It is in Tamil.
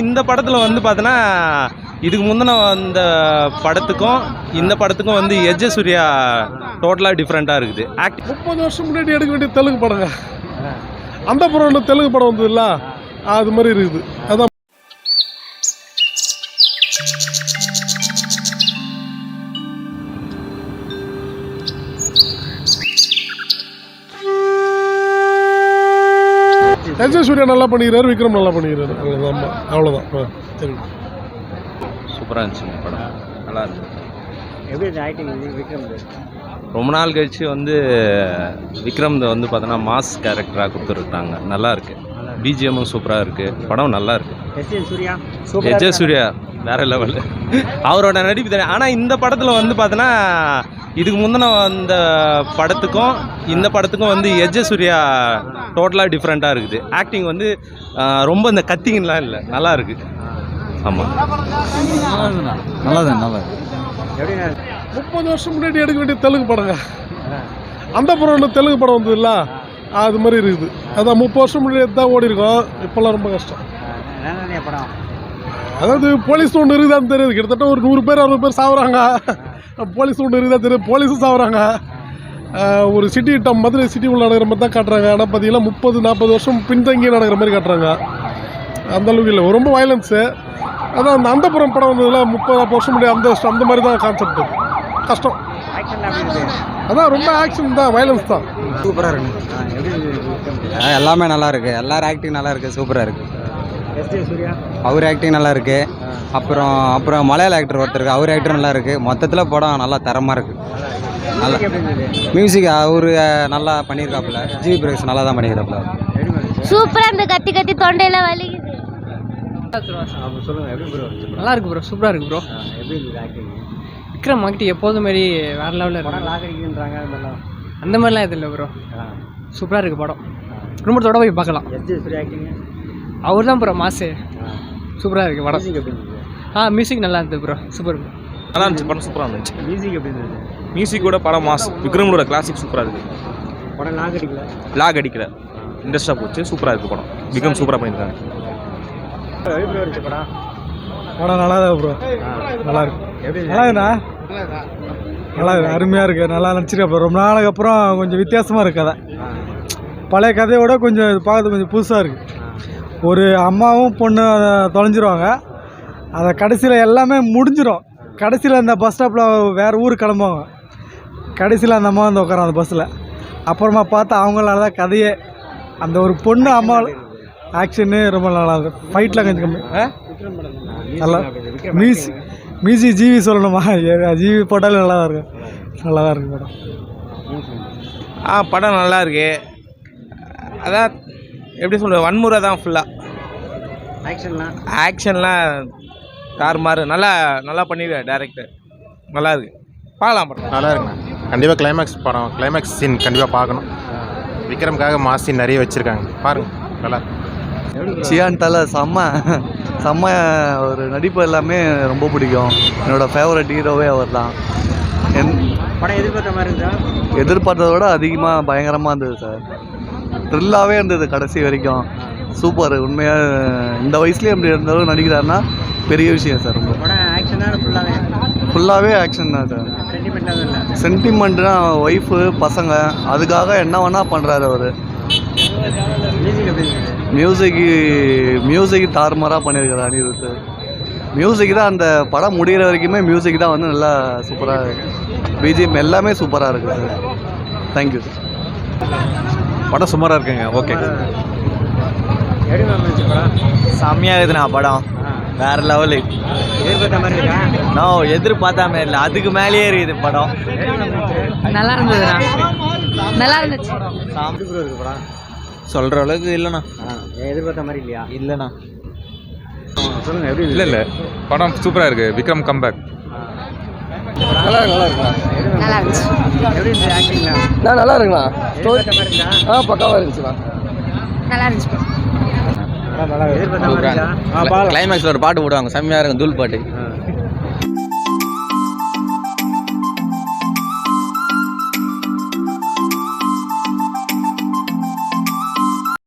இந்த படத்தில் வந்து பார்த்தோன்னா இதுக்கு முந்தின அந்த படத்துக்கும் இந்த படத்துக்கும் வந்து எஜ்ஜ சூர்யா டோட்டலாக டிஃப்ரெண்ட்டாக இருக்குது. 30 வருஷம் முன்னாடி எடுக்க வேண்டிய தெலுங்கு படங்க. அந்த படம் தெலுங்கு படம் வந்ததுல்ல, அது மாதிரி இருக்குது. அதான் எஜ்ஜ சூர்யா நல்லா பண்ணிக்கிறாரு, விக்ரம் நல்லா பண்ணிக்கிறாரு. அவ்வளோதான். சரி, சூப்பராக இருந்துச்சு படம். நல்லா இருந்துச்சு. எப்படி ஆக்டிங் விக்ரம்? ரொம்ப நாள் கழிச்சு வந்து விக்ரம் வந்து பார்த்தோன்னா மாஸ் கேரக்டராக கொடுத்துருக்காங்க. நல்லா இருக்கு. பிஜிஎம்மும் சூப்பராக இருக்குது. படம் நல்லா இருக்குது. எஜ்ஜ சூர்யா வேற லெவல். அவரோட நடிப்பு தெரியும். ஆனால் இந்த படத்தில் வந்து பார்த்தோன்னா இதுக்கு முந்தின அந்த படத்துக்கும் இந்த படத்துக்கும் வந்து எஜ்ஜ சூர்யா டோட்டலாக டிஃப்ரெண்ட்டாக இருக்குது. ஆக்டிங் வந்து ரொம்ப இந்த கத்திங்கெலாம் இல்லை, நல்லா இருக்குது. ஆமாம், நல்லா 30 வருஷம் முன்னாடி எடுக்க வேண்டிய தெலுங்கு படங்க. அந்த படம் தெலுங்கு படம் வந்ததுல்ல, அது மாதிரி இருக்குது. அதான் 30 வருஷம் முன்னாடி தான் ஓடி இருக்கோம். இப்போல்லாம் ரொம்ப கஷ்டம். படம் அதாவது போலீஸ் ஒன்று இருக்குதான்னு தெரியுது. கிட்டத்தட்ட ஒரு 100 பேர் 60 பேர் சாவுறாங்க. போலீஸ் ஒன்று இருக்குதா தெரியுது, போலீஸும் சாவுறாங்க. ஒரு சிட்டி மதுரை சிட்டி உள்ள நடக்கிற மாதிரி தான் காட்டுறாங்க. ஆனால் பார்த்தீங்கன்னா 30-40 வருஷம் பின்தங்கி நடக்கிற மாதிரி காட்டுறாங்க. அந்தளவுக்கு இல்லை, ரொம்ப வயலன்ஸு. அதான் அந்த அந்தப்புறம் படம் வந்ததுல 30-40 வருஷம் முன்னாடி அந்த மாதிரி தான் கான்செப்ட். கஷ்டம். அதான் ரொம்ப ஆக்ஷன் தான், வயலன்ஸ் தான். சூப்பராக இருக்கு. எல்லாமே நல்லா இருக்கு. எல்லாரும் ஆக்டிங் நல்லா இருக்கு, சூப்பராக இருக்கு. அவர் ஆக்டிங் நல்லா இருக்கு. அப்புறம் மலையாள ஆக்டர் ஒருத்தருக்கு, அவர் ஆக்டர் நல்லா இருக்கு. மொத்தத்தில் படம் நல்லா தரமாக இருக்கு. நல்லா மியூசிக் அவரு நல்லா பண்ணியிருக்காப்புல. ஜிவி பிரகாஷ் நல்லா தான் பண்ணியிருக்காப்புல. சூப்பராக இந்த கத்தி கத்தி தொண்டையில வலிக்குது. நல்லா இருக்கு ப்ரோ, சூப்பராக இருக்கு ப்ரோ. விக்ரம் ஆக்டிங் எப்போதும் மாரி வேற லெவலில் இருக்கு. அந்த மாதிரிலாம் எதுவும் இல்லை ப்ரோ, சூப்பராக இருக்குது படம். குடும்பத்தோட போய் பார்க்கலாம். அவர் தான் ப்ரோ மாசு. சூப்பராக இருக்குது படம். மியூசிக் நல்லா இருந்தது ப்ரோ, சூப்பர். நல்லா இருந்துச்சு படம், சூப்பராக இருந்துச்சு. மியூசிக் எப்படி இருந்தது? மியூசிக்கோட படம் மாஸ். விக்ரமோட கிளாசிக் சூப்பராக இருக்குது. படம் லாக் அடிக்கல, இன்ட்ரெஸ்டாக போச்சு. சூப்பராக இருக்குது படம். விக்ரம் சூப்பராக பண்ணியிருக்காங்க. படம் நல்லா தான் ப்ரோ, நல்லா இருக்கு. நல்லா இருக்கு, அருமையாக இருக்குது. நல்லா நடிச்சிருக்கா. ரொம்ப நாளுக்கு அப்புறம் கொஞ்சம் வித்தியாசமாக இருக்குது கதை. பழைய கதையோட கொஞ்சம் பார்க்கறது கொஞ்சம் புதுசாக இருக்குது. ஒரு அம்மாவும் பொண்ணு தொலைஞ்சிருவாங்க. அதை கடைசியில் எல்லாமே முடிஞ்சிடும். கடைசியில் அந்த பஸ் ஸ்டாப்பில் வேறு ஊருக்கு கிளம்புவாங்க. கடைசியில் அந்த அம்மா வந்து உட்காரோம் அந்த பஸ்ஸில். அப்புறமா பார்த்தா அவங்களால தான் கதையே. அந்த ஒரு பொண்ணு அம்மா ஆக்ஷனு ரொம்ப நல்லா இருக்குது. ஃபைட்லாம் கொஞ்சம் கம்மி. நல்லா மியூசிக் ஜிவி சொல்லணுமா? ஜிவி போட்டாலும் நல்லா தான் இருக்கும். நல்லா தான் இருக்குது படம். படம் நல்லா இருக்கு. அதான் எப்படி சொல்கிறது, வன்முறை தான் ஃபுல்லாக. ஆக்ஷன்லாம் தாறுமாறு. நல்லா பண்ணிடுவேன் டேரக்டர். நல்லா இருக்கு, பார்க்கலாம் படம். நல்லா இருக்குண்ணா. கண்டிப்பாக கிளைமேக்ஸ் சீன் கண்டிப்பாக பார்க்கணும். விக்ரமுக்காக மாஸ் சீன் நிறைய வச்சுருக்காங்க, பாருங்கள். நல்லா சியான் தலை செம்ம ஒரு நடிப்பு எல்லாமே ரொம்ப பிடிக்கும். என்னோடய ஃபேவரட் ஹீரோவே அவர் தான். படம் எதிர்பார்த்த மாதிரி இருந்தா? எதிர்பார்த்ததை விட அதிகமாக பயங்கரமாக இருந்தது சார். த்ரில்லாகவே இருந்தது கடைசி வரைக்கும். சூப்பர். உண்மையாக இந்த வயசுலேயே அப்படி இருந்தாலும் நடிக்கிறாருன்னா பெரிய விஷயம் சார். ரொம்ப ஃபுல்லாகவே ஆக்ஷன் தான் சார். சென்டிமெண்ட்னா ஒய்ஃபு பசங்க, அதுக்காக என்ன வேணால் பண்ணுறாரு அவர். மியூசிக் தாறுமாறாக பண்ணியிருக்காரு அனிருத். மியூசிக் தான் அந்த படம் முடிகிற வரைக்குமே மியூசிக் தான் வந்து நல்லா சூப்பராக இருக்குது. பிஜிஎம் எல்லாமே சூப்பராக இருக்குது சார். Thank you sir. படம் சுமாராக இருக்குங்க. ஓகே, செம்மையாக இருக்குதுண்ணா படம். வேறு லெவலு. நான் எதிர்பார்த்தா மாதிரி இல்லை, அதுக்கு மேலேயே இருக்குது படம். நல்லா இருந்ததுண்ணா, நல்லா இருந்துச்சு. சொல்கிற அளவுக்கு இல்லைண்ணா. எதிர்பார்த்த மாதிரி இல்லையா? இல்லைண்ணா. சொல்லுங்கள் எப்படி? இல்லை படம் சூப்பராக இருக்குது. விக்ரம் கம்பேக் நல்லா இருந்துச்சு. எப்படி இருந்துச்சு ஆக்டிங்லாம்? நல்லா இருக்குண்ணா. பக்காவாக இருந்துச்சுண்ணா. நல்லா இருந்துச்சு. எதிர்பார்த்த மாதிரி கிளைமேக்ஸில் ஒரு பாட்டு போடுவாங்க, செம்மையாக இருக்கும். தூள் பாட்டு.